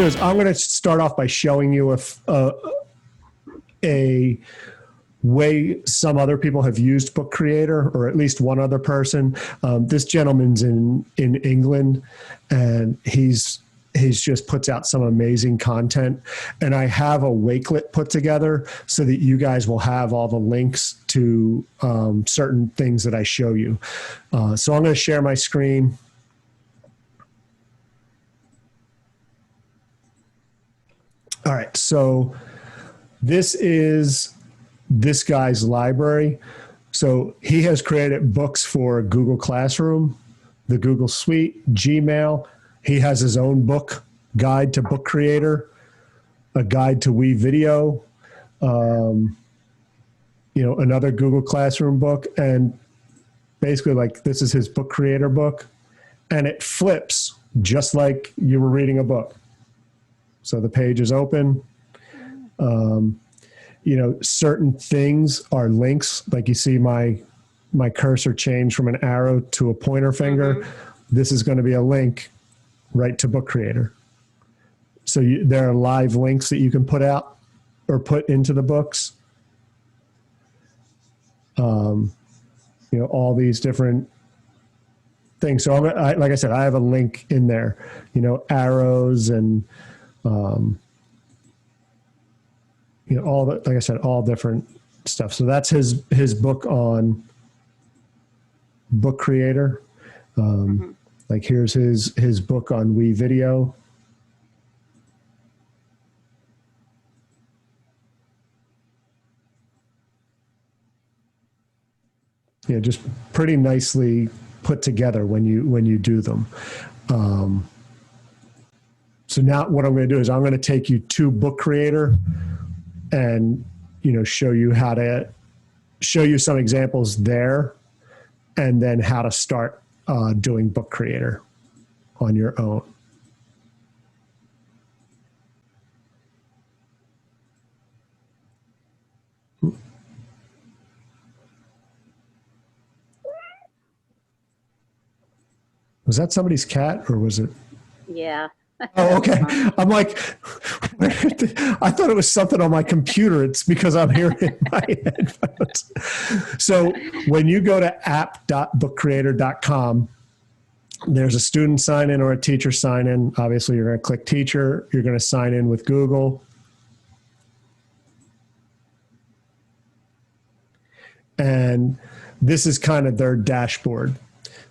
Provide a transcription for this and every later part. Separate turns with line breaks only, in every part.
do is I'm going to start off by showing you a way some other people have used Book Creator, or at least one other person. This gentleman's in England, and he's just puts out some amazing content. And I have a Wakelet put together so that you guys will have all the links to certain things that I show you. So I'm going to share my screen. All right, so this is this guy's library. So he has created books for Google Classroom, the Google Suite, Gmail. He has his own book, Guide to Book Creator, a guide to WeVideo, another Google Classroom book. And basically, like, this is his Book Creator book. And it flips just like you were reading a book. So the page is open. Certain things are links. Like you see my cursor change from an arrow to a pointer finger. Mm-hmm. This is going to be a link right to Book Creator. So there are live links that you can put out or put into the books. All these different things. So like I said, I have a link in there, arrows and, all the, like I said, all different stuff. So that's his book on Book Creator. Like here's his book on WeVideo. Yeah, just pretty nicely put together when you do them. So now what I'm going to do is I'm going to take you to Book Creator and, show you some examples there, and then how to start doing Book Creator on your own. Was that somebody's cat, or was it?
Yeah.
Oh, okay. I'm like, I thought it was something on my computer. It's because I'm hearing it in my headphones. So when you go to app.bookcreator.com, there's a student sign in or a teacher sign in. Obviously, you're going to click teacher. You're going to sign in with Google. And this is kind of their dashboard.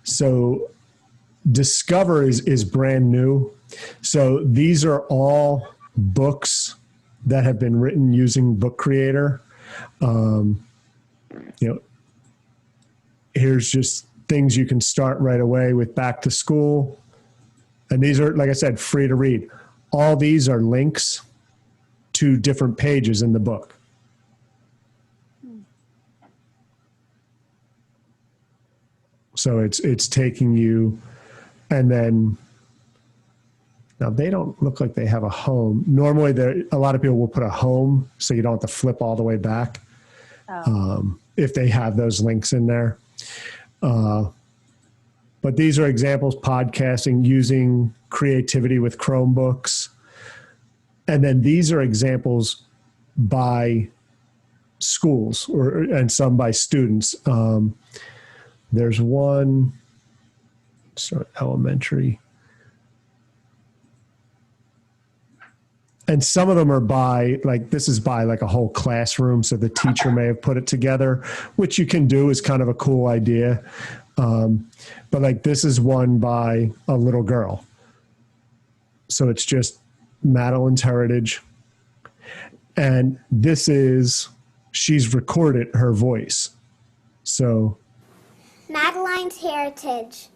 So Discover is brand new. So these are all books that have been written using Book Creator. Here's just things you can start right away with back to school. And these are, like I said, free to read. All these are links to different pages in the book. So it's taking you, and then now they don't look like they have a home. Normally a lot of people will put a home so you don't have to flip all the way back. If they have those links in there. But these are examples: podcasting, using creativity with Chromebooks. And then these are examples by schools and some by students. There's one, elementary. And some of them are this is by like a whole classroom. So the teacher may have put it together, which you can do, is kind of a cool idea. But like this is one by a little girl. So it's just Madeline's heritage. And she's recorded her voice. So
Madeline's heritage.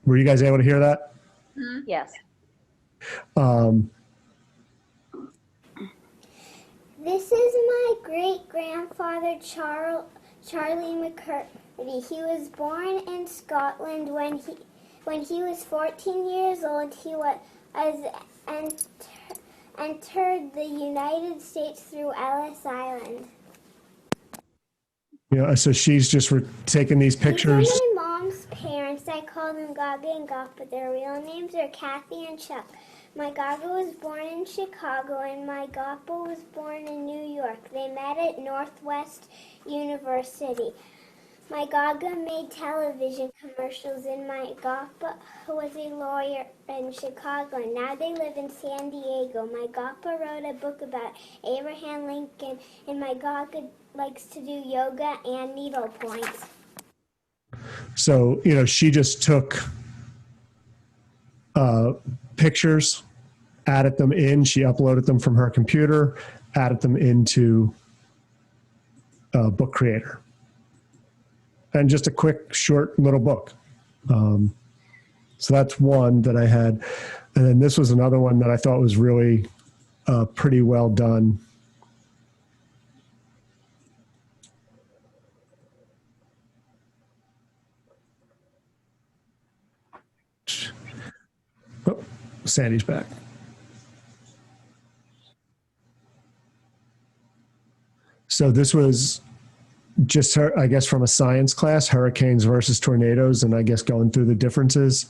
Were you guys able to hear that?
Yes.
This is my great-grandfather, Charlie McCurdy. He was born in Scotland. When he was 14 years old, he entered the United States through Ellis Island.
So she's just taking these pictures.
These are my mom's parents. I call them Gaga and Goff, but their real names are Kathy and Chuck. My Gaga was born in Chicago and my Gappa was born in New York. They met at Northwest University. My Gaga made television commercials and my Gappa was a lawyer in Chicago. And now they live in San Diego. My Gappa wrote a book about Abraham Lincoln and my Gaga likes to do yoga and needlepoint.
So, she just took pictures, added them in, she uploaded them from her computer, added them into Book Creator. And just a quick, short little book. So that's one that I had. And then this was another one that I thought was really pretty well done. Oh, Sandy's back. So this was just her, I guess, from a science class, hurricanes versus tornadoes, and I guess going through the differences.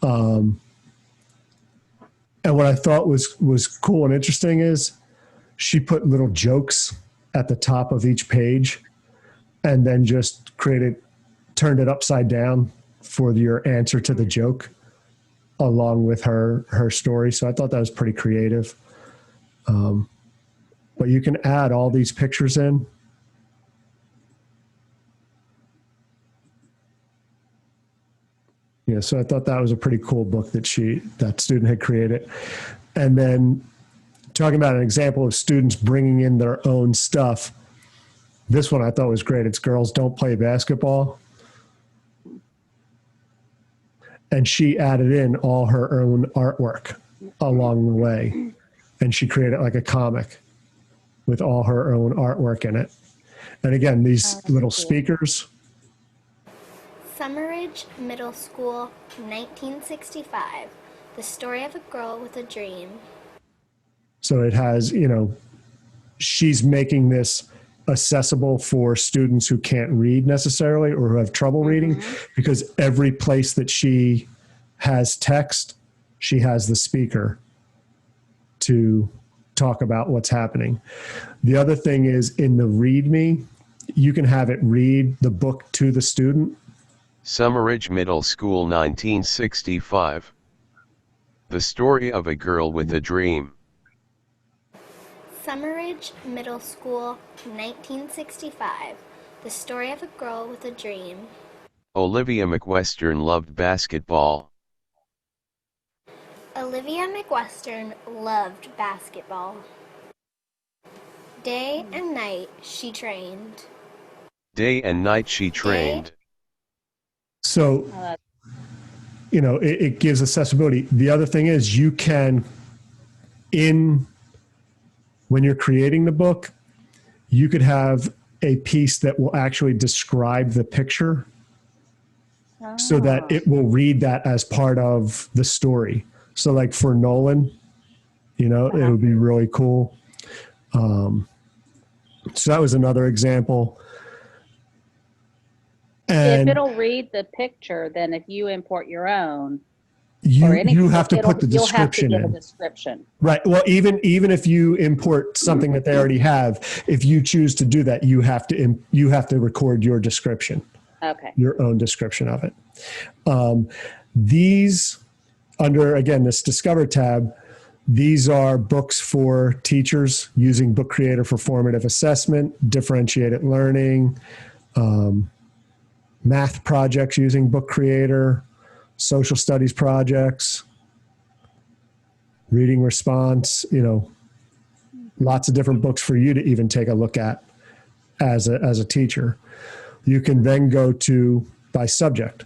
And what I thought was cool and interesting is she put little jokes at the top of each page and then just turned it upside down for your answer to the joke along with her story. So I thought that was pretty creative. But you can add all these pictures in. Yeah, so I thought that was a pretty cool book that that student had created. And then talking about an example of students bringing in their own stuff, this one I thought was great. It's Girls Don't Play Basketball. And she added in all her own artwork along the way. And she created like a comic with all her own artwork in it. And again, these little speakers.
Summeridge Middle School, 1965. The story of a girl with a dream.
So it has, she's making this accessible for students who can't read necessarily or who have trouble reading, because every place that she has text, she has the speaker to talk about what's happening. The other thing is in the README, you can have it read the book to the student.
Summeridge Middle School, 1965. The story of a girl with a dream.
Summeridge Middle School, 1965. The story of a girl with a dream.
Olivia McWestern loved basketball.
Olivia McWestern loved basketball. Day and night she trained.
Day and night she trained.
So, it gives accessibility. The other thing is you can, when you're creating the book, you could have a piece that will actually describe the picture so that it will read that as part of the story. So like for Nolan, it would be really cool. So that was another example. And
if it'll read the picture, then if you import your own,
you have to put the
you'll have to
description
give
in.
a description.
Right. Well, even if you import something that they already have, if you choose to do that, you have to record your description.
Okay.
Your own description of it. These under, again, this Discover tab, these are books for teachers using Book Creator for formative assessment, differentiated learning, math projects using Book Creator, social studies projects, reading response, lots of different books for you to even take a look at as a teacher. You can then go to by subject.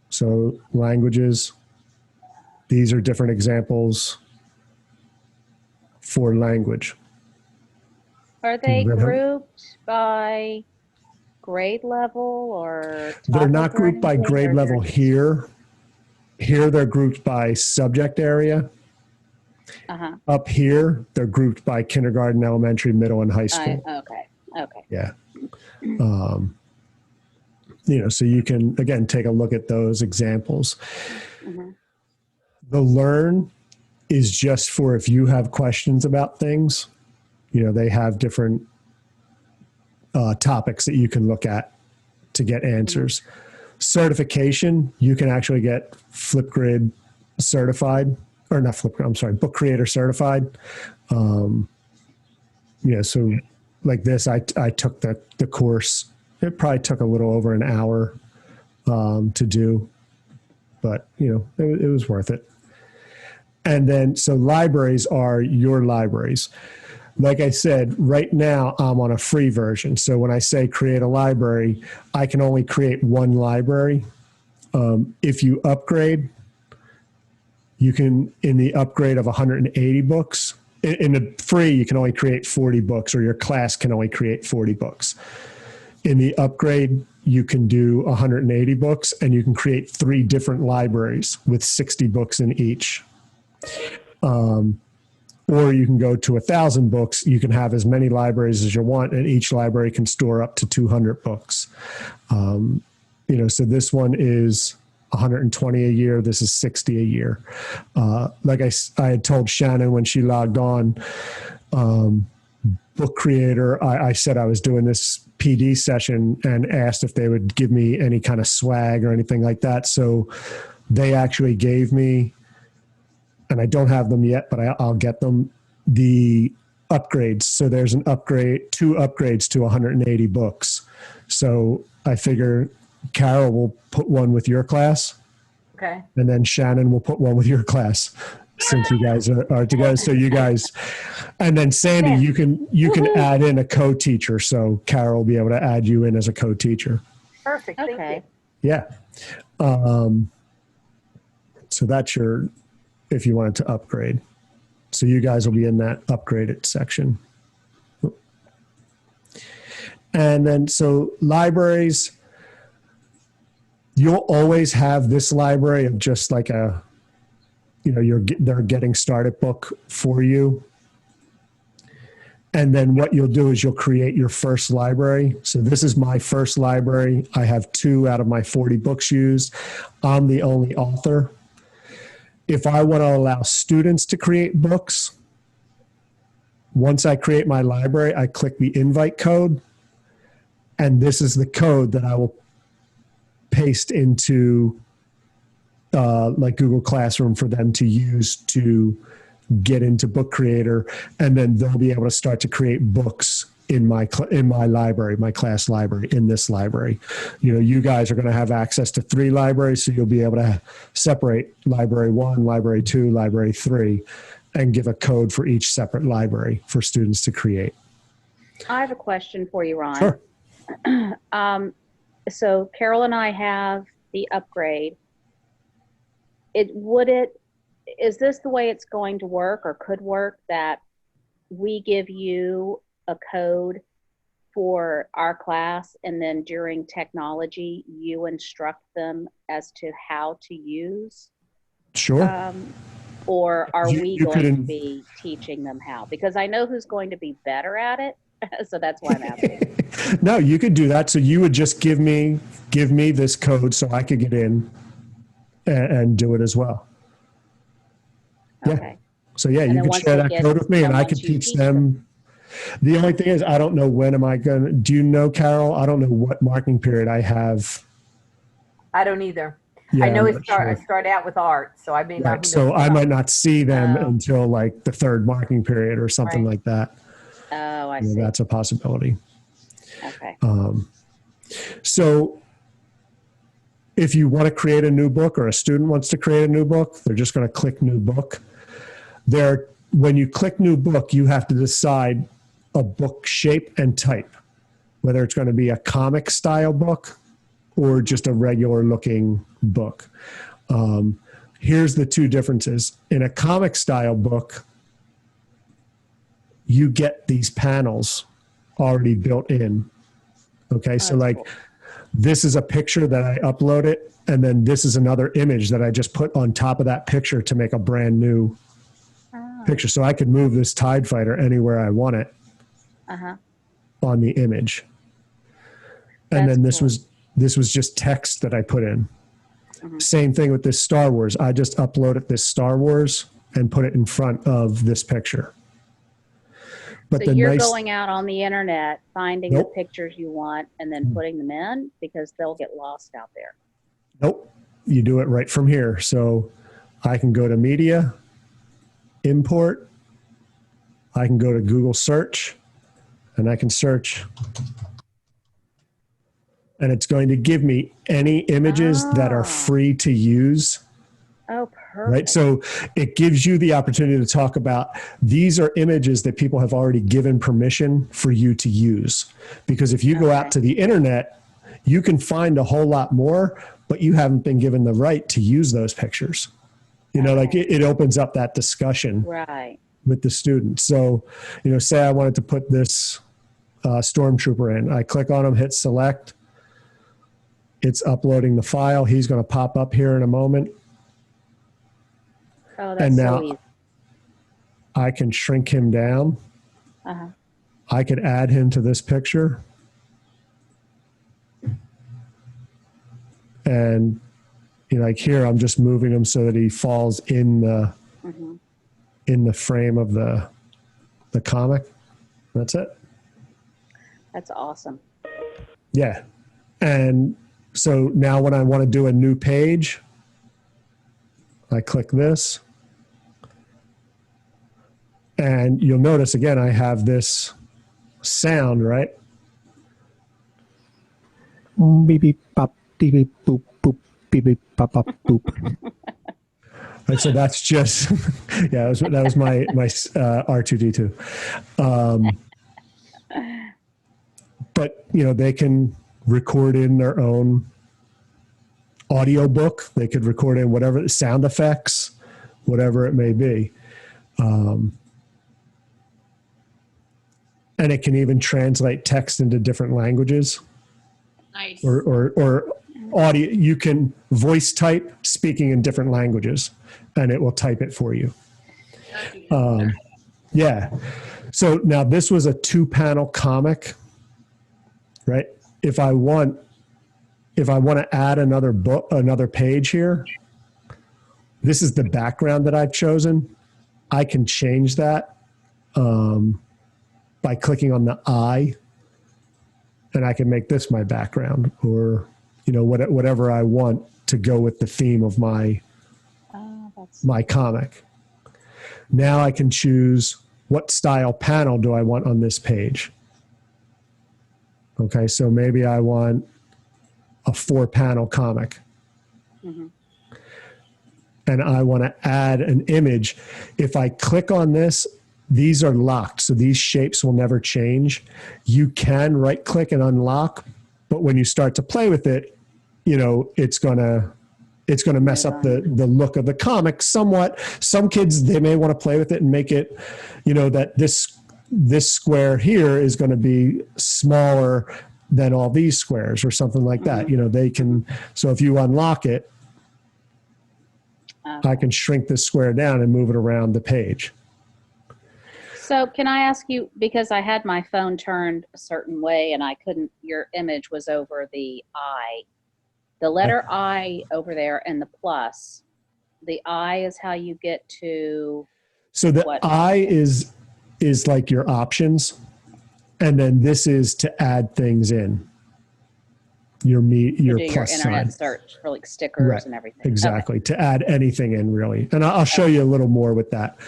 So languages, these are different examples for language.
Are they grouped by grade level or?
They're not
topic or
grouped by
anything,
grade
or
level
they're-
here. Here they're grouped by subject area.
Uh-huh.
Up here, they're grouped by kindergarten, elementary, middle, and high school.
Okay.
Yeah. So you can, again, take a look at those examples.
Mm-hmm.
The Learn is just for if you have questions about things. They have different topics that you can look at to get answers. Certification, you can actually get Flipgrid certified, or not Flipgrid, I'm sorry, Book Creator certified. So like this, I took the course. It probably took a little over an hour to do, but it was worth it. And then, so libraries are your libraries. Like I said, right now I'm on a free version. So when I say create a library, I can only create one library. If you upgrade, you can, in the upgrade of 180 books, in the free, you can only create 40 books, or your class can only create 40 books. In the upgrade, you can do 180 books, and you can create 3 different libraries with 60 books in each. Or you can go to 1,000 books. You can have as many libraries as you want, and each library can store up to 200 books. So this one is 120 a year. This is 60 a year. Like I had told Shannon when she logged on, Book Creator, I said I was doing this PD session and asked if they would give me any kind of swag or anything like that. So they actually gave me, and I don't have them yet, but I'll get them, the upgrades. So there's 2 upgrades to 180 books. So I figure Carol will put one with your class.
Okay.
And then Shannon will put one with your class, since you guys are together. So you guys, and then Sandy, you can add in a co-teacher. So Carol will be able to add you in as a co-teacher.
Perfect. Thank
Okay.
you.
Yeah. So that's if you wanted to upgrade. So you guys will be in that upgraded section. And then, so libraries, you'll always have this library of just like they're getting started book for you. And then what you'll do is you'll create your first library. So this is my first library. I have 2 out of my 40 books used. I'm the only author. If I want to allow students to create books, once I create my library, I click the invite code, and this is the code that I will paste into like Google Classroom for them to use to get into Book Creator, and then they'll be able to start to create books in my library, my class library, in this library. You guys are going to have access to 3 libraries, so you'll be able to separate library 1, library 2, library 3, and give a code for each separate library for students to create.
I have a question for you, Ron.
Sure.
So Carol and I have the upgrade. Is this the way it's going to work, or could work, that we give you a code for our class, and then during technology, you instruct them as to how to use?
Sure.
Or are we
You
going to
couldn't-
be teaching them how? Because I know who's going to be better at it. So that's why I'm asking.
No, you could do that. So you would just give me this code so I could get in and do it as well. Yeah.
Okay.
So yeah,
And
you
then
could
once
share
they
that
get-
code with me, and
and
I
once
could
you
teach
teach
them. The only thing is, I don't know when am I going to, do you know, Carol? I don't know what marking period I have.
I don't either.
Yeah,
I know
I'm
I
not sure.
start out with art, so I may not.
Right. So I might not see them
Oh.
until like the 3rd marking period or something
Right.
like that.
Oh, I
You know,
see.
that's a possibility.
Okay.
So if you want to create a new book, or a student wants to create a new book, they're just going to click new book. When you click new book, you have to decide a book shape and type, whether it's going to be a comic style book or just a regular looking book. Here's the 2 differences. In a comic style book, you get these panels already built in. Okay, so like this is a picture that I uploaded, and then this is another image that I just put on top of that picture to make a brand new picture. So I could move this TIE Fighter anywhere I want it
Uh-huh.
on the image. And
That's
then
cool.
this was just text that I put in. Same thing with this Star Wars. I just uploaded this Star Wars and put it in front of this picture. But
So
the
you're
nice,
going out on the internet, finding
Nope.
the pictures you want, and then putting them in because they'll get lost out there.
nope, you do it right from here. So I can go to media, import, I can go to Google search, and I can search. And it's going to give me any images that are free to use.
Oh, perfect.
Right. So it gives you the opportunity to talk about these are images that people have already given permission for you to use. Because if you go out to the internet, you can find a whole lot more, but you haven't been given the right to use those pictures. You know, like it opens up that discussion
Right.
with the students. So, you know, say I wanted to put this stormtrooper in. I click on him, hit select. It's uploading the file. He's going to pop up here in a moment.
Oh, that's
And
so
now
easy.
I can shrink him down.
Uh-huh.
I could add him to this picture. And, you know, like here, I'm just moving him so that he falls in the frame of the comic. That's it.
That's awesome.
Yeah. And so now when I want to do a new page, I click this. And you'll notice again, I have this sound, right?
Beep beep pop beep beep boop boop beep beep pop pop boop.
Right, so that's just, yeah, that was my R2D2. But, you know, they can record in their own audio book. They could record in whatever, sound effects, whatever it may be. And it can even translate text into different languages.
Nice.
Or audio. You can voice type speaking in different languages, and it will type it for you. Yeah. So now this was a 2-panel comic, right? If I want to add another page here, this is the background that I've chosen. I can change that by clicking on the eye, and I can make this my background, or, you know, whatever I want to go with the theme of my comic. Now I can choose what style panel do I want on this page. Okay, so maybe I want a 4-panel comic. And I want to add an image. If I click on this, these are locked, so these shapes will never change. You can right click and unlock, but when you start to play with it, you know, it's gonna mess up the look of the comic somewhat. Some kids, they may want to play with it and make it, you know, that this square here is going to be smaller than all these squares or something like that. You know, they can, so if you unlock it, I can shrink this square down and move it around the page.
So can I ask you, because I had my phone turned a certain way and I couldn't, your image was over the I. The letter I over there and the plus. The I is how you get to.
So the
what?
I is like your options, and then this is to add things in. Your
Your
plus
internet
sign.
search for like stickers
Right.
and everything.
Exactly. To add anything in, really. And I'll show you a little more with that.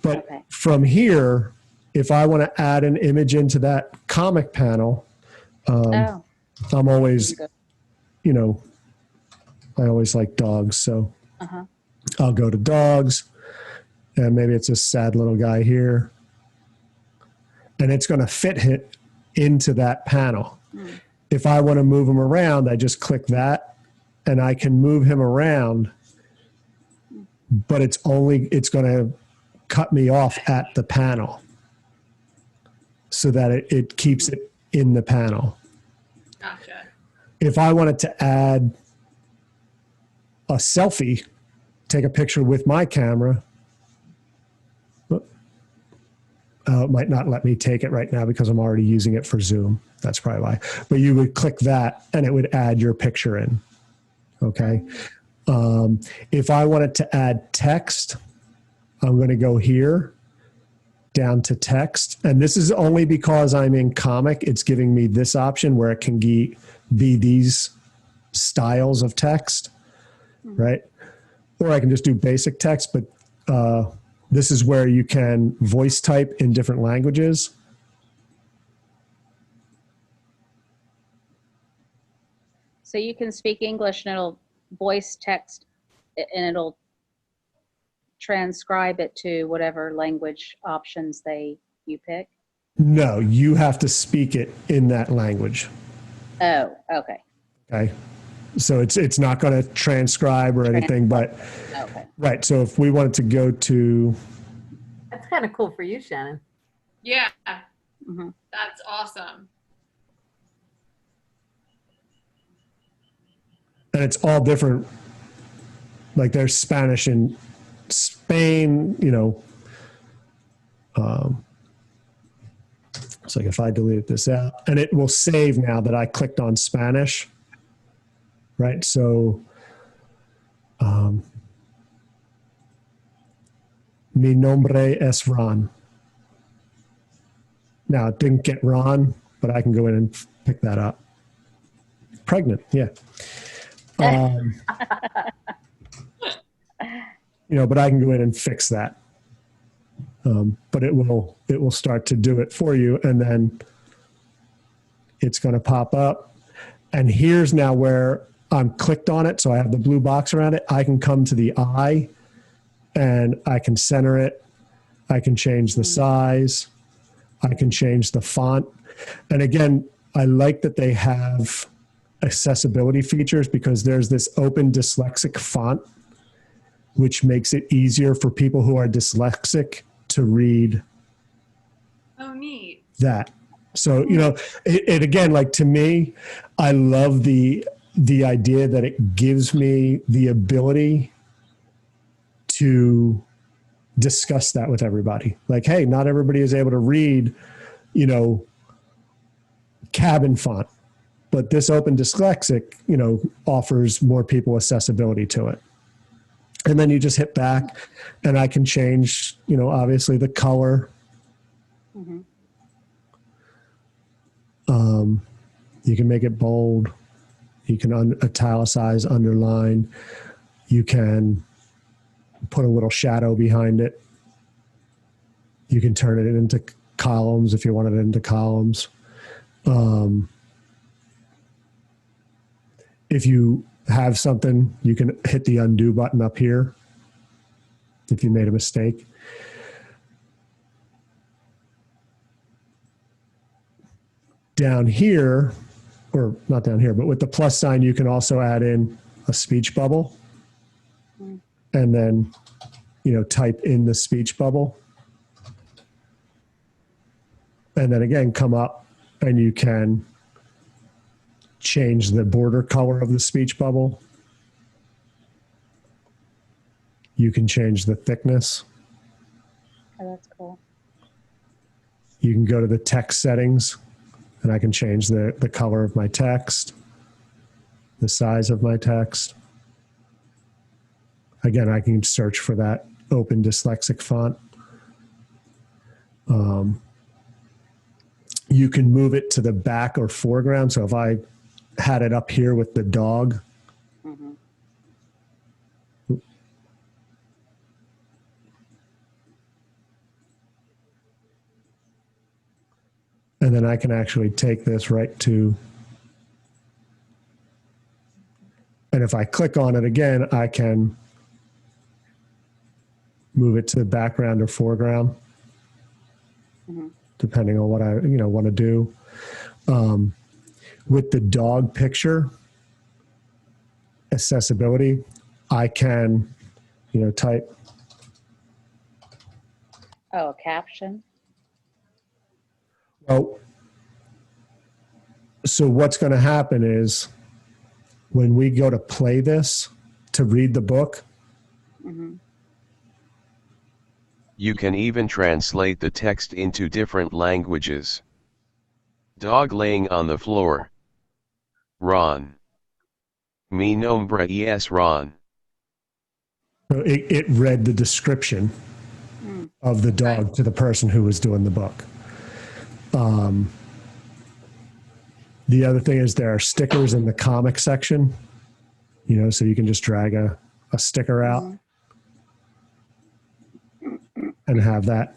But
Okay.
from here, if I want to add an image into that comic panel,
Oh,
I'm always,
good.
you know, I always like dogs. So
Uh-huh.
I'll go to dogs, and maybe it's a sad little guy here. And it's going to fit it into that panel. If I want to move him around, I just click that, and I can move him around, but it's going to cut me off at the panel so that it keeps it in the panel.
Gotcha.
If I wanted to add a selfie, take a picture with my camera, it might not let me take it right now because I'm already using it for Zoom. That's probably why. But you would click that and it would add your picture in. Okay. If I wanted to add text, I'm going to go here down to text. And this is only because I'm in Comic. It's giving me this option where it can be these styles of text, right? Or I can just do basic text, but this is where you can voice type in different languages.
So you can speak English and it'll voice text and it'll transcribe it to whatever language options you pick.
No, you have to speak it in that language.
Oh, okay.
Okay. So it's not going to transcribe or anything, but
Okay.
right. So if we wanted to go to,
That's kind of cool for you, Shannon.
Yeah,
Mhm.
that's awesome.
and it's all different. Like there's Spanish in Spain, it's like if I delete this out, and it will save now that I clicked on Spanish, right? So, mi nombre es Ron. Now it didn't get Ron, but I can go in and pick that up. Pregnant, yeah. But I can go in and fix that. But it will start to do it for you, and then it's going to pop up. And here's now where I'm clicked on it, so I have the blue box around it. I can come to the eye, and I can center it. I can change the size. I can change the font. And again, I like that they have accessibility features because there's this open dyslexic font, which makes it easier for people who are dyslexic to read
Oh, neat.
that. So, it again, like to me, I love the idea that it gives me the ability to discuss that with everybody. Like, hey, not everybody is able to read, cabin font, but this open dyslexic, offers more people accessibility to it. And then you just hit back and I can change, obviously the color.
Mhm.
You can make it bold. You can italicize, underline. You can put a little shadow behind it. You can turn it into columns if you wanted it into columns. If you have something, you can hit the undo button up here if you made a mistake. Down here, or not down here, but with the plus sign, you can also add in a speech bubble and then, type in the speech bubble. And then again, come up and you can change the border color of the speech bubble. You can change the thickness.
Oh, that's cool.
You can go to the text settings and I can change the color of my text, the size of my text. Again, I can search for that open dyslexic font. You can move it to the back or foreground. So if I had it up here with the dog,
Mhm.
and then I can actually take this right to, and if I click on it again, I can move it to the background or foreground, depending on what I want to do. With the dog picture accessibility, I can, type.
Oh, a caption.
Well, so what's going to happen is when we go to play this to read the book,
You can even translate the text into different languages. Dog laying on the floor. Ron. Mi nombre es Ron.
So it read the description of the dog to the person who was doing the book. The other thing is there are stickers in the comic section, so you can just drag a sticker out and have that.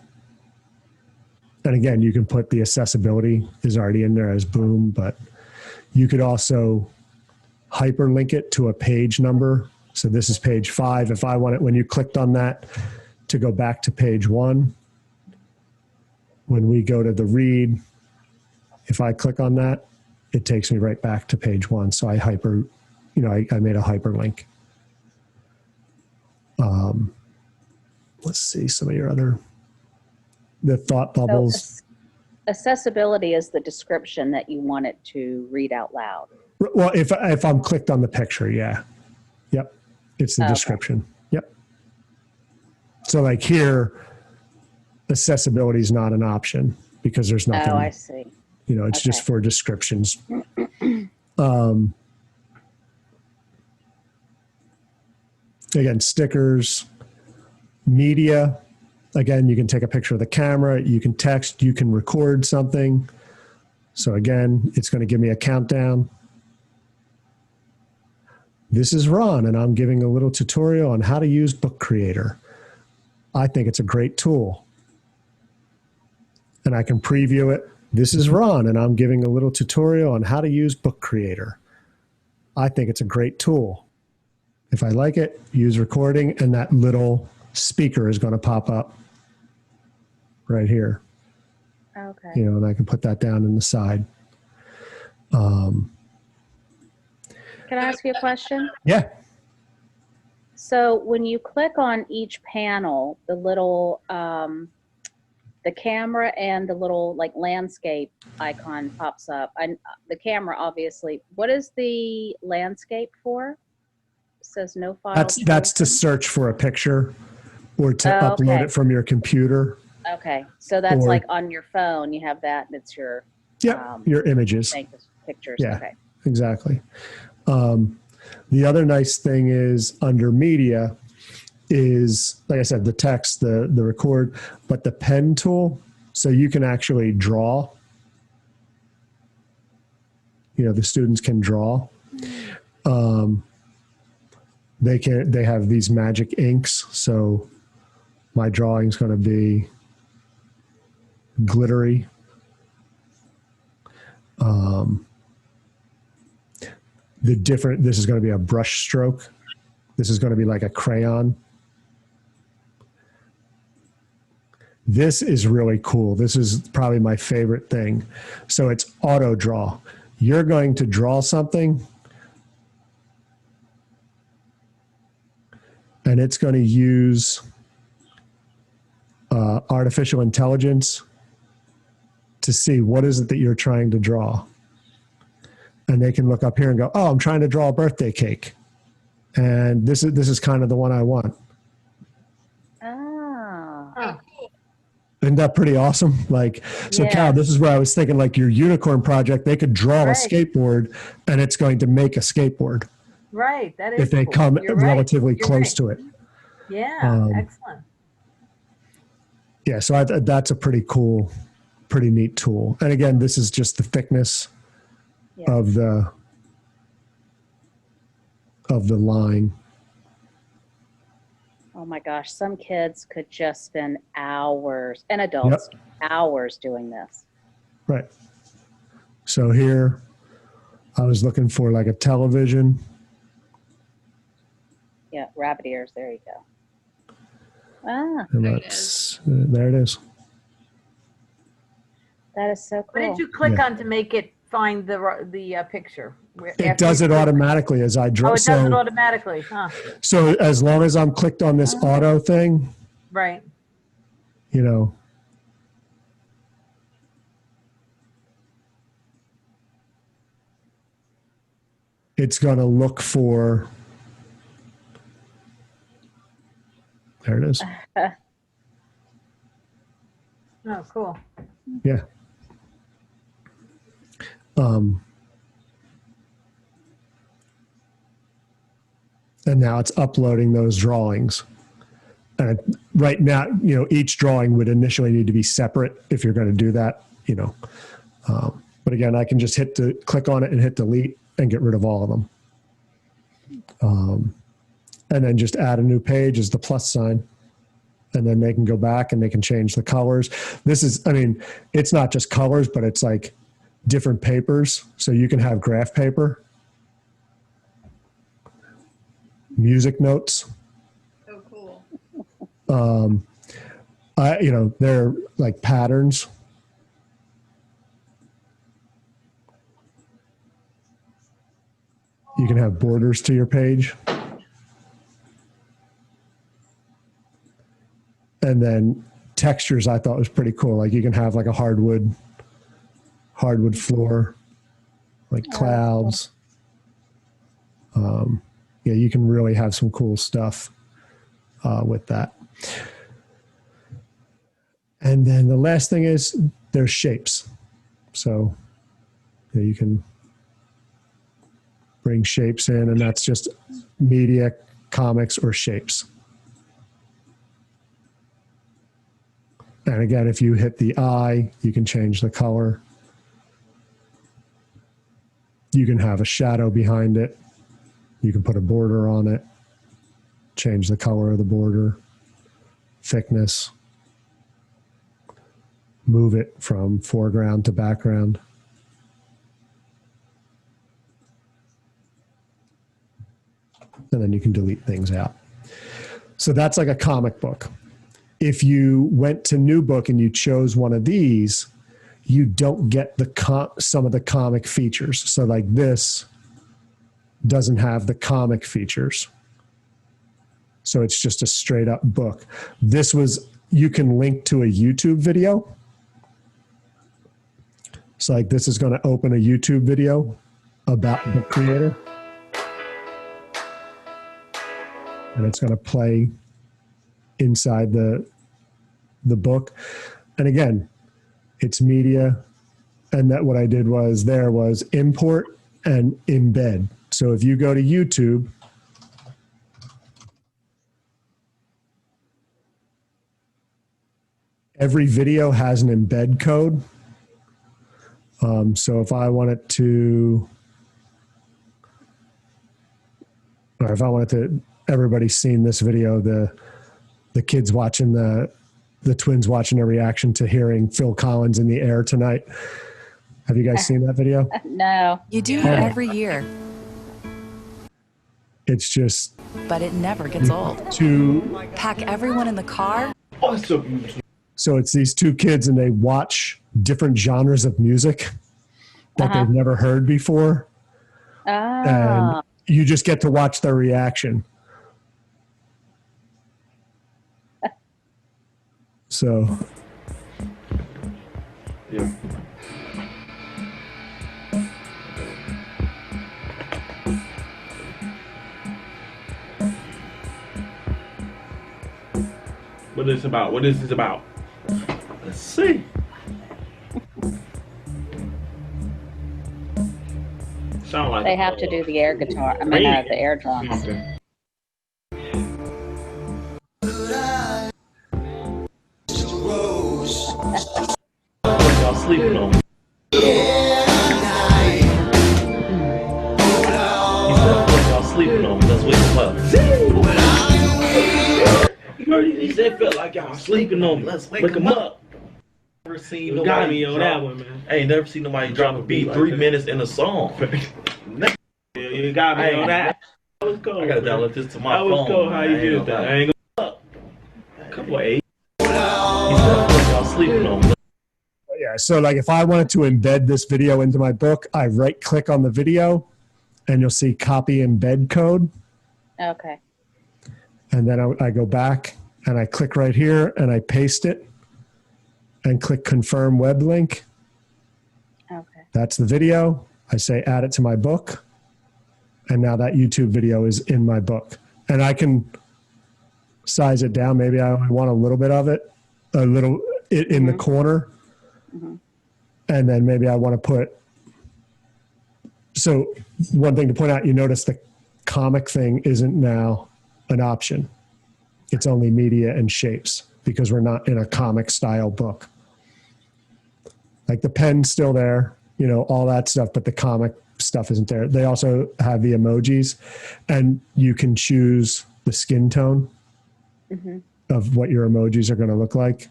And again, you can put the accessibility is already in there as boom, but you could also hyperlink it to a page number. So this is page 5. If I want it, when you clicked on that to go back to page 1, when we go to the read, if I click on that, it takes me right back to page 1. So I made a hyperlink. Let's see some of the thought bubbles.
So accessibility is the description that you want it to read out loud.
Well, if I'm clicked on the picture, yeah. Yep. It's the
Okay.
description. Yep. So like here, accessibility is not an option because there's nothing,
Oh, I see.
it's just
Okay.
for descriptions. Again, stickers, media. Again, you can take a picture of the camera, you can text, you can record something. So again, it's going to give me a countdown. This is Ron, and I'm giving a little tutorial on how to use Book Creator. I think it's a great tool. And I can preview it. This is Ron, and I'm giving a little tutorial on how to use Book Creator. I think it's a great tool. If I like it, use recording, and that little speaker is going to pop up right here.
Okay.
And I can put that down in the side.
Can I ask you a question?
Yeah.
So when you click on each panel, the little, the camera and the little like landscape icon pops up. And the camera, obviously, what is the landscape for? It says no file.
That's to search for a picture or to
Oh,
upload
okay.
it from your computer.
Okay, so that's
Or-
like on your phone, you have that, and it's your
Your images.
pictures.
Yeah.
Okay.
Exactly. The other nice thing is under media is, like I said, the text, the record, but the pen tool, so you can actually draw. The students can draw. They have these magic inks, so my drawing's going to be glittery. This is going to be a brush stroke. This is going to be like a crayon. This is really cool. This is probably my favorite thing. So it's auto draw. You're going to draw something and it's going to use artificial intelligence to see what is it that you're trying to draw. And they can look up here and go, oh, I'm trying to draw a birthday cake. And this is kind of the one I want.
Oh.
Isn't that pretty awesome? So
Yeah.
Cal, this is where I was thinking your unicorn project, they could draw a
Right.
skateboard and it's going to make a skateboard
Right. That is
if they
cool.
come
You're right.
relatively
You're
close
right.
to it.
Yeah. Excellent.
Yeah, so that's a pretty neat tool. And again, this is just the thickness
Yeah.
of the line.
Oh my gosh, some kids could just spend hours, and adults, hours doing this.
Right. So here, I was looking for a television.
Yeah, rabbit ears. There you go. Ah,
And
There it
there it is.
that is so
What
cool.
did you click
Yeah.
on to make it find the picture?
It does it automatically as I draw.
Oh, it does it automatically. Huh.
So as long as I'm clicked on this auto thing,
Right.
it's going to look for, there it is.
Oh, cool.
Yeah. and now it's uploading those drawings. And right now, each drawing would initially need to be separate if you're going to do that, but again, I can just click on it and hit delete and get rid of all of them. And then just add a new page as the plus sign. And then they can go back and they can change the colors. It's not just colors, but it's like different papers. So you can have graph paper, music notes.
So cool.
They're like patterns. You can have borders to your page. And then textures I thought was pretty cool. Like you can have like a hardwood floor, like clouds. You can really have some cool stuff with that. And then the last thing is there's shapes. So you can bring shapes in, and that's just media, comics, or shapes. And again, if you hit the eye, you can change the color. You can have a shadow behind it. You can put a border on it, change the color of the border, thickness, move it from foreground to background. And then you can delete things out. So that's like a comic book. If you went to New Book and you chose one of these, you don't get some of the comic features. So like this doesn't have the comic features. So it's just a straight up book. You can link to a YouTube video. So like this is going to open a YouTube video about the creator. And it's going to play inside the book. And again, it's media. And that what I did was import and embed. So if you go to YouTube, every video has an embed code. So if I wanted to, everybody's seen this video, the kids watching the twins watching a reaction to hearing Phil Collins in the air tonight. Have you guys seen that video?
No.
You do every year.
It's just.
But it never gets old. Pack everyone in the car.
So it's these two kids and they watch different genres of music that they've never heard before. And you just get to watch their reaction. So.
Yeah. What is this about? What is this about? Let's see. Sound like
They have to do the air guitar. The air drums.
Okay. Y'all sleeping on me. Y'all sleeping on me. Let's wake him up. He said felt like y'all sleeping on me. Let's wake him up. Never seen nobody got me on that one, man. I ain't never seen nobody drop a beat 3 minutes in a song. You got me on that. That was cool. I gotta download this to my phone. That was cool how you did that. I ain't gonna couple of 8. Y'all sleeping on me.
Yeah, so like if I wanted to embed this video into my book, I right click on the video and you'll see copy embed code.
Okay.
And then I go back and I click right here and I paste it and click confirm web link.
Okay.
That's the video. I say add it to my book. And now that YouTube video is in my book. And I can size it down. Maybe I want a little bit of it, in the corner. Mm-hmm. And then maybe I want to put, so one thing to point out, you notice the comic thing isn't now an option. It's only media and shapes because we're not in a comic style book. Like the pen's still there, you know, all that stuff, but the comic stuff isn't there. They also have the emojis, and you can choose the skin tone of what your emojis are going to look like.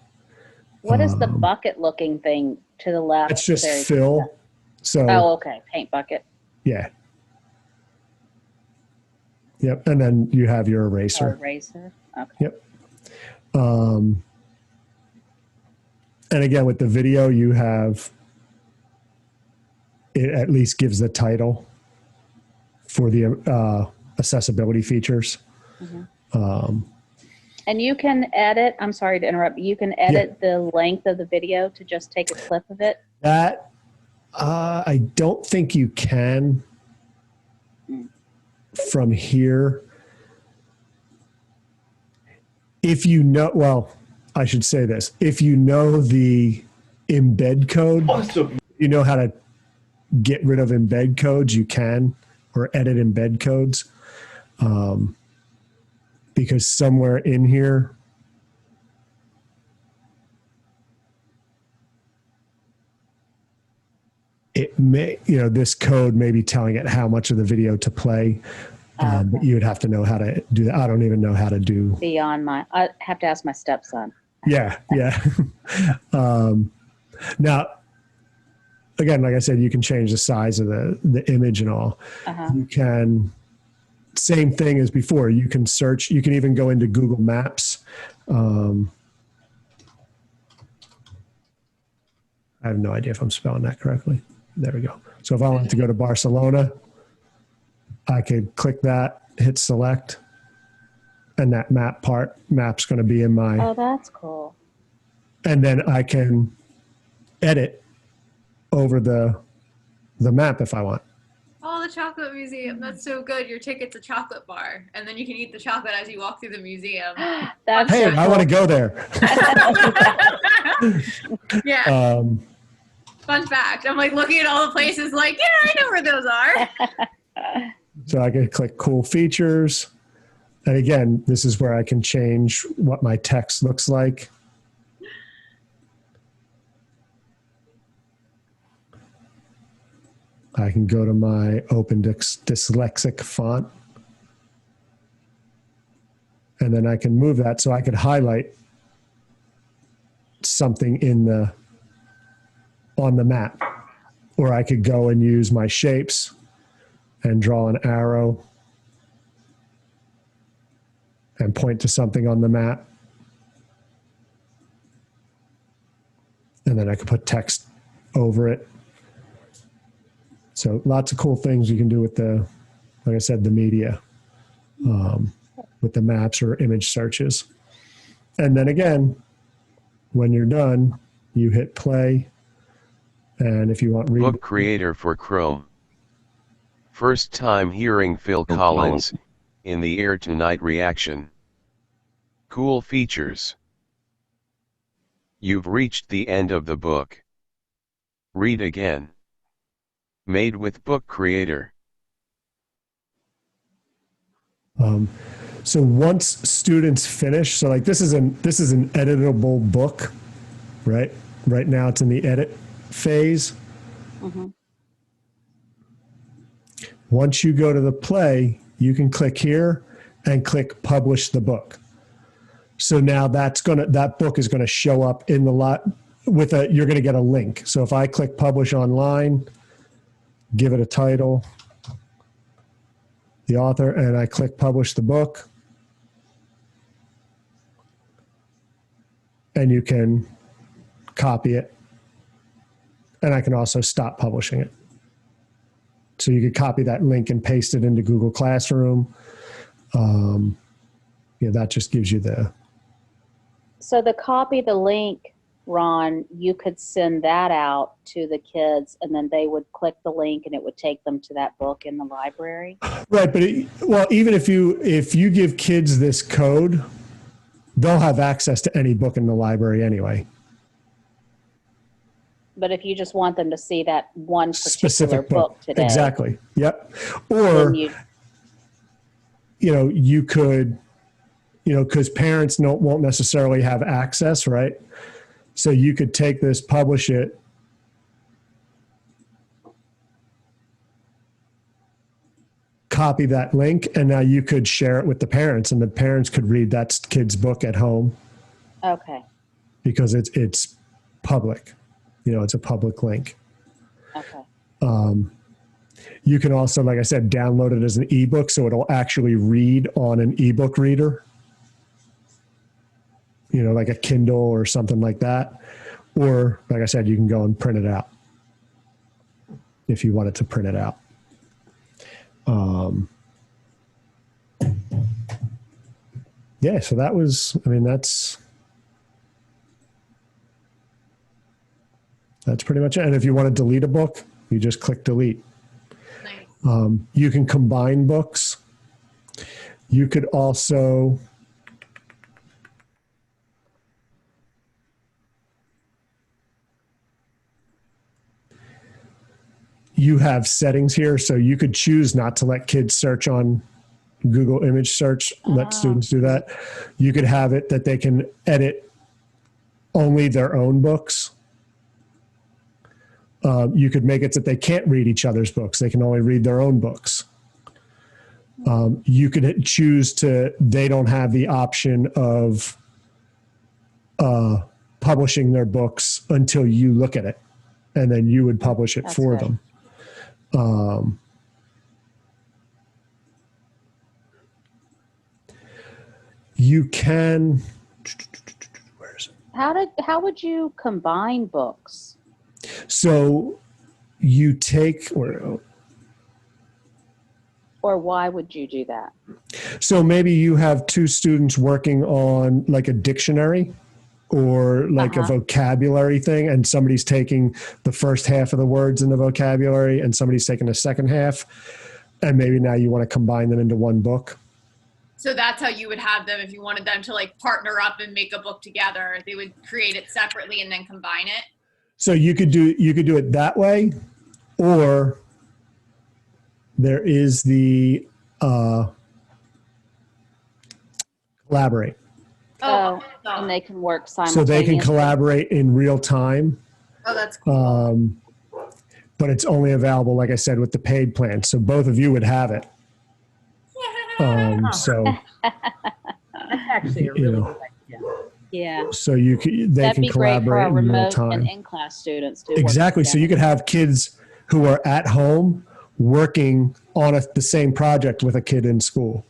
What is the bucket looking thing to the left?
It's just
There?
fill. So,
Oh, okay. Paint bucket.
yeah. Yep. And then you have your
Or
eraser.
eraser. Okay.
Yep. And again, with the video, you have, it at least gives the title for the accessibility features.
And you can edit, I'm sorry to interrupt, you can edit the length of the video to just take a clip of it.
That, I don't think you can from here. If you know, well, I should say this. If you know the embed code, you know how to get rid of embed codes, you can, or edit embed codes. Because somewhere in here, it may, you know, this code may be telling it how much of the video to play. But you would have to know how to do that. I don't even know how to do.
Beyond I have to ask my stepson.
Yeah. Now, again, like I said, you can change the size of the image and all. You can, same thing as before. You can search. You can even go into Google Maps. I have no idea if I'm spelling that correctly. There we go. So if I want to go to Barcelona, I could click that, hit select, and that map's going to be in my.
Oh, that's cool.
And then I can edit over the map if I want.
Oh, the chocolate museum. That's so good. Your ticket's a chocolate bar, and then you can eat the chocolate as you walk through the museum.
That's
Hey, I want to go there.
Yeah. Fun fact. I'm like looking at all the places like, yeah, I know where those are.
So I can click cool features. And again, this is where I can change what my text looks like. I can go to my Open Dyslexic font. And then I can move that so I could highlight something on the map. Or I could go and use my shapes and draw an arrow and point to something on the map. And then I could put text over it. So lots of cool things you can do with like I said, the media, with the maps or image searches. And then again, when you're done, you hit play. And if you want read.
Book creator for Chrome. First time hearing Phil Collins, In the Air Tonight reaction. Cool features. You've reached the end of the book. Read again. Made with Book Creator.
So once students finish, so like this is an editable book, right? Right now it's in the edit phase. Once you go to the play, you can click here and click publish the book. So now that book is going to show up in the lot you're going to get a link. So if I click publish online, give it a title, the author, and I click publish the book, and you can copy it. And I can also stop publishing it. So you could copy that link and paste it into Google Classroom. That just gives you
So the link, Ron, you could send that out to the kids and then they would click the link and it would take them to that book in the library.
Right. But even if you give kids this code, they'll have access to any book in the library anyway.
But if you just want them to see that one particular
Specific book
today.
Exactly. Yep. Or you could, because parents won't necessarily have access, right? So you could take this, publish it, copy that link, and now you could share it with the parents, and the parents could read that kid's book at home
Okay.
because it's public. It's a public link.
Okay.
You can also, like I said, download it as an ebook, so it'll actually read on an ebook reader, like a Kindle or something like that. Or, like I said, you can go and print it out if you wanted to print it out. Yeah, so that was, that's pretty much it. And if you want to delete a book, you just click delete.
Nice.
You can combine books. You could also you have settings here, so you could choose not to let kids search on Google image search, let students do that. You could have it that they can edit only their own books. You could make it that they can't read each other's books. They can only read their own books. You could choose they don't have the option of publishing their books until you look at it, and then you would publish it for them. You can, where is it?
How would you combine books?
So you take,
Or why would you do that?
so maybe you have two students working on like a dictionary or like a vocabulary thing, and somebody's taking the first half of the words in the vocabulary and somebody's taking the second half, and maybe now you want to combine them into one book.
So that's how you would have them if you wanted them to like partner up and make a book together. They would create it separately and then combine it.
So you could do it that way, or there is the collaborate.
And they can work
So
simultaneously.
they can collaborate in real time.
Oh, that's cool.
But it's only available, like I said, with the paid plan. So both of you would have it. So
That's actually a really good idea.
Yeah.
so they
That'd
can
be great for
collaborate
our
in real
remote
time.
and in-class students to work
Exactly. So you could
together.
have kids who are at home working on the same project with a kid in school,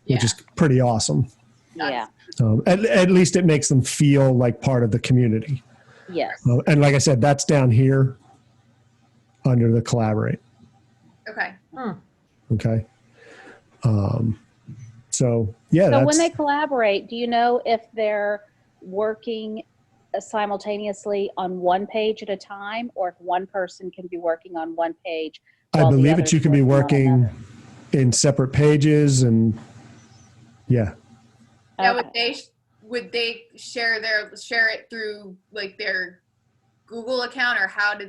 which is pretty awesome.
Yeah.
At least it makes them feel like part of the community.
Yes.
And like I said, that's down here under the collaborate.
Okay.
Okay. So yeah.
So when they collaborate, do you know if they're working simultaneously on one page at a time, or if one person can be working on one page?
I
while the
believe
other's
you can be
on
working
another?
in separate pages, and yeah.
Now,
Okay.
would they share it through like their Google account, or how do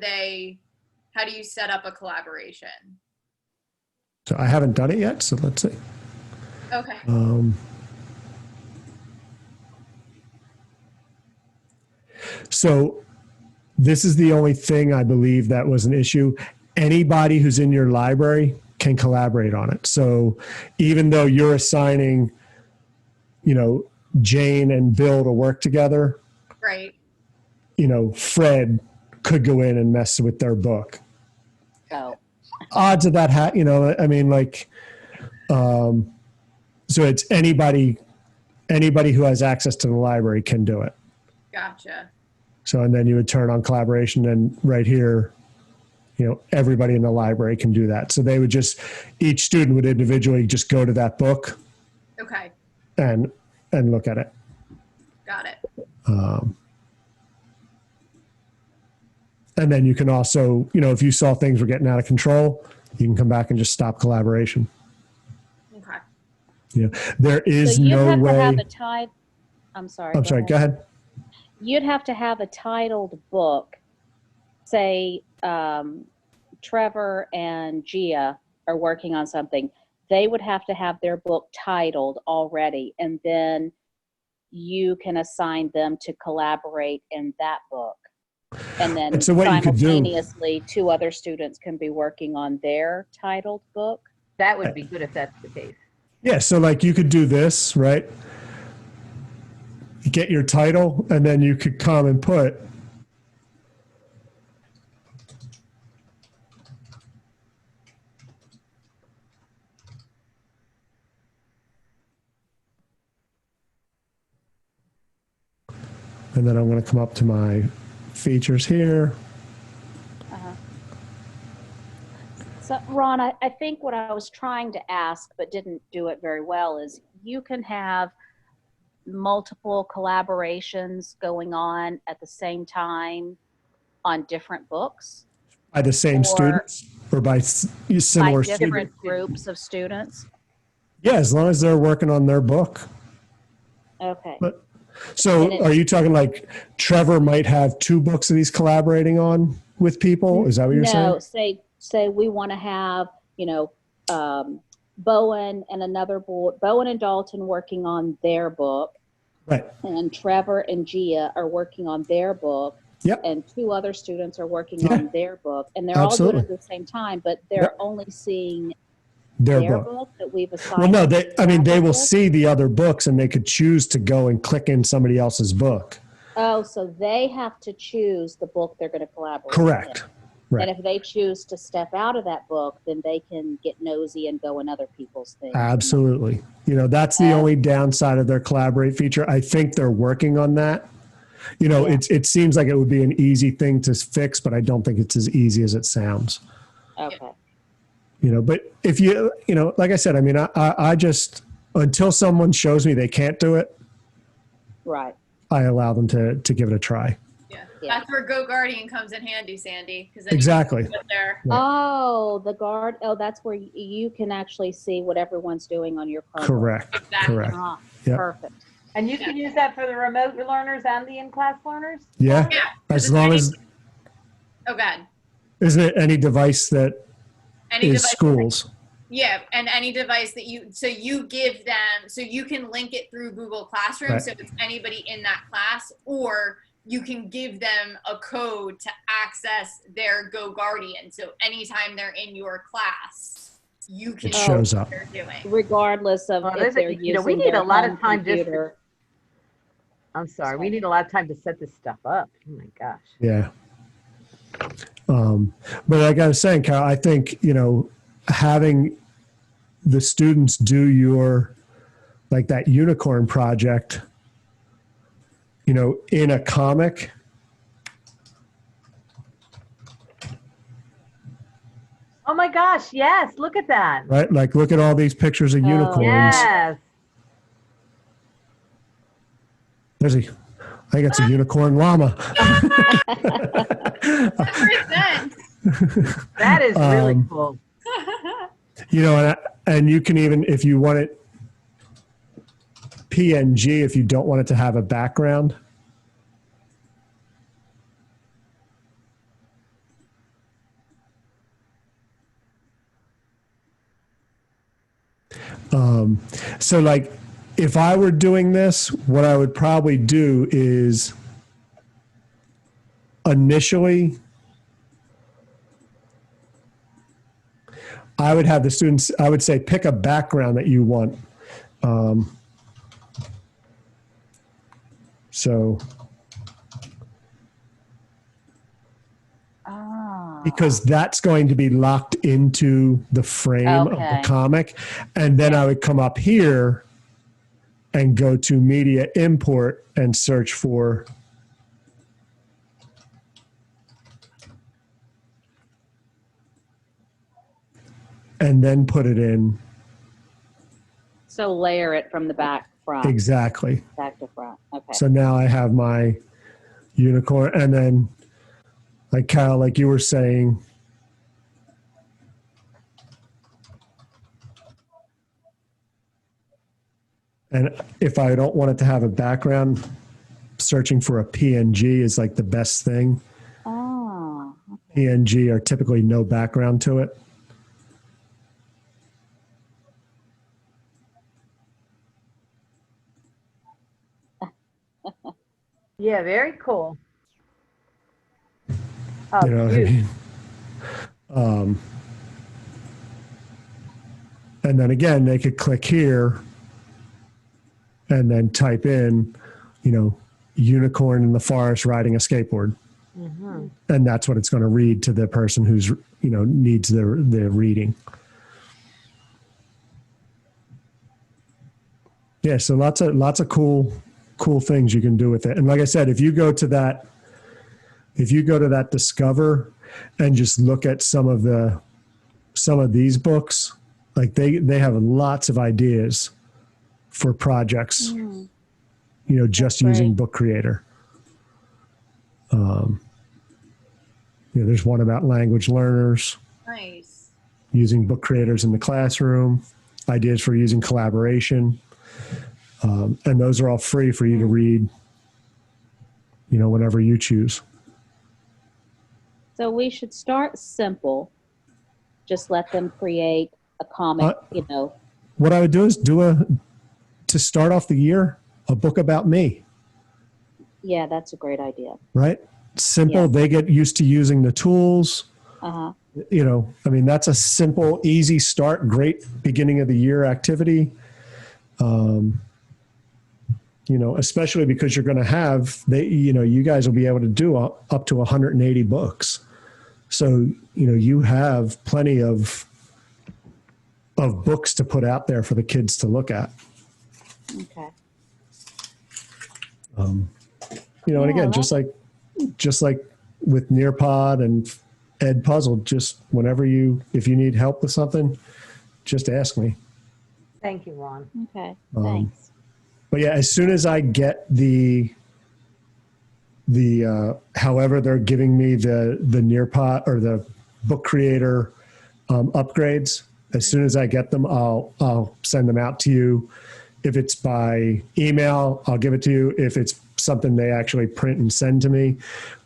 you set up a collaboration?
So I haven't done it yet. So let's see.
Okay.
So this is the only thing I believe that was an issue. Anybody who's in your library can collaborate on it. So even though you're assigning, Jane and Bill to work together,
Right.
Fred could go in and mess with their book.
Oh.
Odds of that, so it's anybody who has access to the library can do it.
Gotcha.
So, and then you would turn on collaboration, and right here, everybody in the library can do that. So they would each student would individually just go to that book
Okay.
and look at it.
Got it.
And then you can also, if you saw things were getting out of control, you can come back and just stop collaboration.
Okay.
There is
So you'd
no
have
way.
to have a title. I'm sorry.
I'm sorry. Go ahead.
You'd have to have a titled book. Say Trevor and Gia are working on something. they would have to have their book titled already, and then you can assign them to collaborate in that book. And then
And so what you could do-
simultaneously, 2 other students can be working on their titled book.
That would be good if that's the case.
Yeah, so like you could do this, right? Get your title, and then you could come and put and then I'm going to come up to my features here.
So, Ron, I think what I was trying to ask but didn't do it very well is you can have multiple collaborations going on at the same time on different books
By the same
Or-
students or by
by
similar
different
students?
groups of students.
Yeah, as long as they're working on their book.
Okay.
But so
And it-
are you talking like Trevor might have 2 books that he's collaborating on with people? Is that what you're
No,
saying?
say we want to have, Bowen and another boy, Bowen and Dalton working on their book,
Right.
and Trevor and Gia are working on their book.
Yep.
And 2 other students are working
Yeah.
on their book, and they're all doing it
Absolutely.
at the same time, but they're
Yep.
only seeing
Their
their
book.
book that we've assigned.
Well, no,
to
they will
book.
see the other books and they could choose to go and click in somebody else's book.
Oh, so they have to choose the book they're going to collaborate
Correct.
in.
Right.
And if they choose to step out of that book, then they can get nosy and go in other people's things.
Absolutely. That's the only downside of their collaborate feature. I think they're working on that.
Yeah.
It seems like it would be an easy thing to fix, but I don't think it's as easy as it sounds.
Okay.
But if like I said, I mean, I just, until someone shows me they can't do it,
Right.
I allow them to give it a try.
Yeah.
Yeah.
That's where Go Guardian comes in handy, Sandy. Because
Exactly.
There.
Right.
Oh, the guard. Oh, that's where you can actually see what everyone's doing on your program.
Correct.
Exactly.
Correct.
Ah,
Yep.
Perfect.
And you can use that for the remote learners and the in-class learners?
Yeah.
Yeah.
As long as,
Oh, God.
isn't it any device that
Any
is
device.
schools?
Yeah, and any device that you give them, so you can link it through Google Classroom,
Right.
so it's anybody in that class, or you can give them a code to access their Go Guardian. So anytime they're in your class, you can
It shows
see
up.
what they're doing.
Regardless of
Well,
if
there's a-
they're using
we need
their
a lot of
home
time just to-
computer.
I'm sorry. We need a lot of time to set this stuff up. Oh my gosh.
Yeah. But like I was saying, Carol, I think, having the students do like that unicorn project, in a comic,
Oh my gosh. Yes. Look at that.
right? Like, look at all these pictures of
Oh,
unicorns.
Yes.
I think it's a unicorn llama.
That is really
Um,
cool.
And you can even, if you want it PNG, if you don't want it to have a background. So like, if I were doing this, what I would probably do is initially, I would have the students, I would say, pick a background that you want. So, because that's going to be locked into the frame of the
Okay.
comic. And then I would come up here and go to media import and search for and then put it in.
So layer it from the back front.
Exactly.
Back to front. Okay.
So now I have my unicorn, and then like Kyle, like you were saying, and if I don't want it to have a background, searching for a PNG is like the best thing.
Oh.
PNG are typically no background to it.
Yeah, very cool. Oh,
You know what I
cute.
mean? And then again, they could click here and then type in, unicorn in the forest riding a skateboard.
Mm-hmm.
And that's what it's going to read to the person who's, needs the reading. Yeah. So lots of cool things you can do with it. And like I said, if you go to that Discover and just look at some of these books, like they have lots of ideas for projects, just using Book Creator. There's one about language learners.
Nice.
Using book creators in the classroom, ideas for using collaboration. And those are all free for you to read, whenever you choose.
So we should start simple. Just let them create a comic,
What I would do is to start off the year, a book about me,
Yeah, that's a great idea.
right? Simple.
Yeah.
They get used to using the tools.
Uh-huh.
That's a simple, easy start, great beginning of the year activity. Especially because you're going to have, you guys will be able to do up to 180 books. So, you have plenty of books to put out there for the kids to look at.
Okay.
And again, just like with Nearpod and Ed Puzzle, just if you need help with something, just ask me.
Thank you, Ron.
Okay. Thanks.
But yeah, as soon as I get the however they're giving me the Nearpod or the Book Creator upgrades, as soon as I get them, I'll send them out to you. If it's by email, I'll give it to you. If it's something they actually print and send to me,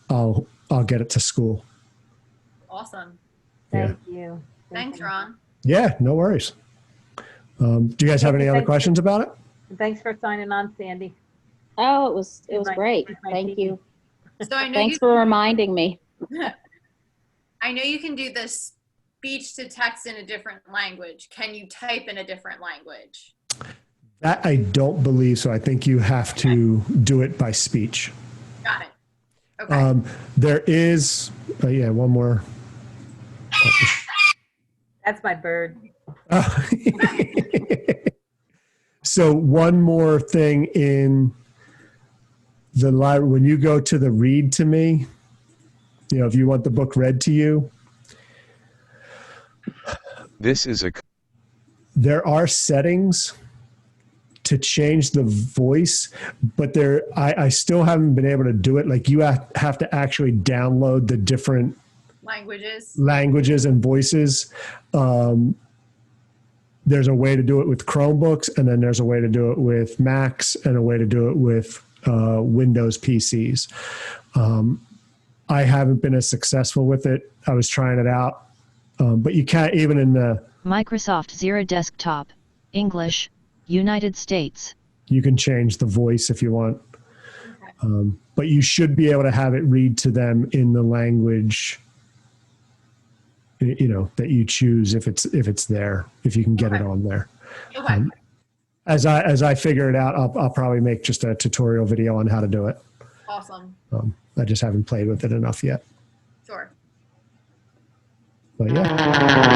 I'll get it to school.
Awesome.
Thank you.
Thanks, Ron.
Yeah, no worries. Do you guys have any other questions about it?
Thanks for signing on, Sandy.
Oh, it was great.
my
Thank
TV.
you.
So I know
Thanks for reminding me.
I know you can do this speech to text in a different language. Can you type in a different language?
That I don't believe so. I think you have to do it by speech.
Got it. Okay.
There is, one more.
That's my bird.
So one more thing in the library, when you go to the read to me, if you want the book read to you, there are settings to change the voice, but I still haven't been able to do it. Like you have to actually download the different languages and voices. There's a way to do it with Chromebooks, and then there's a way to do it with Macs and a way to do it with Windows PCs. I haven't been as successful with it. I was trying it out, but you can't even in the
Microsoft Zero Desktop, English, United States.
You can change the voice if you want, but you should be able to have it read to them in the language that you choose if it's there, if you can get it on there.
Okay.
As I figure it out, I'll probably make just a tutorial video on how to do it.
Awesome.
I just haven't played with it enough yet.
Sure.
But yeah.